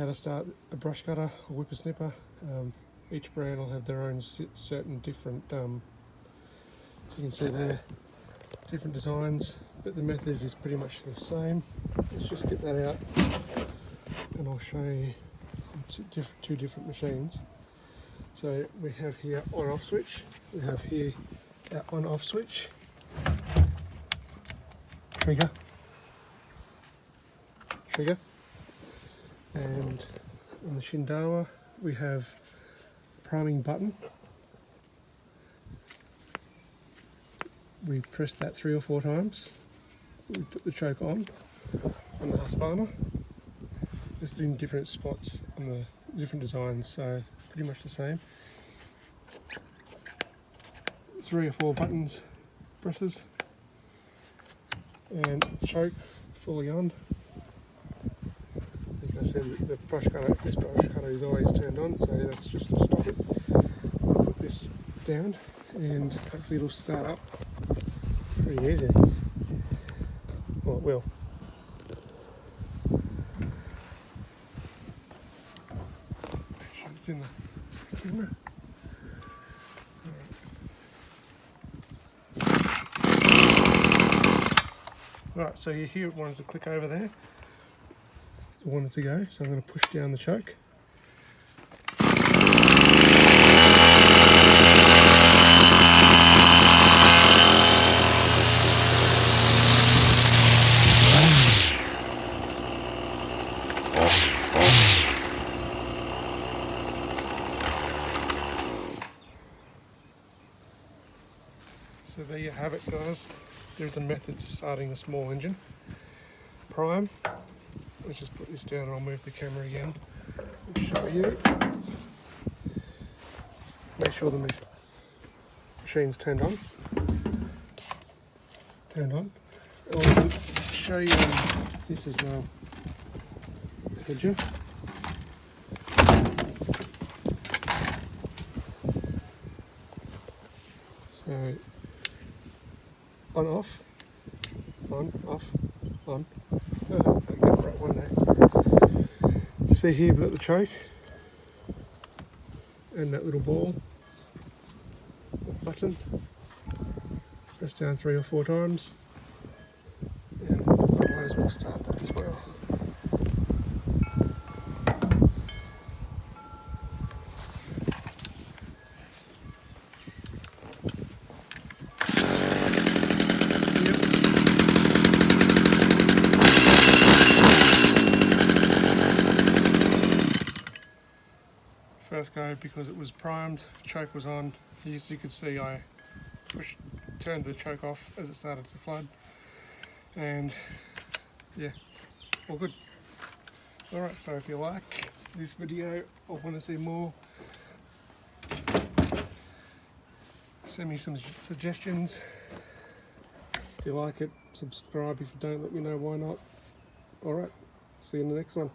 how to start a brush cutter or whippersnipper. Each brand will have their own certain different, as you can see there, different designs, but the method is pretty much the same. Let's just get that out and I'll show you two different machines. So we have here on-off switch, we have here our on-off switch, trigger, and on the Shindawa we have priming button. We press that 3 or 4 times, we put the choke on the Husqvarna, just in different spots on the different designs, so pretty much the same. 3 or 4 buttons, presses, and choke fully on. Like I said, the brush cutter, this brush cutter is always turned on, so that's just to stop it. I'll put this down and hopefully it'll start up pretty easy. Well, it will. Make sure it's in the camera. Right, so you hear it wants to click over there. I want it to go, so I'm going to push down the choke. So there you have it, guys. There's a method to starting a small engine. Prime. Let's just put this down and I'll move the camera again and show you. Make sure the machine's turned on. I'll show you this as well. The hedger. So on, off, on, off, on. I'll get the right one there. See here, we've got the choke and that little ball button. Press down 3 or 4 times, and I might as well start that as well. First go, because it was primed, choke was on. As you could see, I turned the choke off as it started to flood, and yeah, all good. Alright, so if you like this video or want to see more, send me some suggestions. If you like it, subscribe. If you don't, let me know why not. Alright, see you in the next one.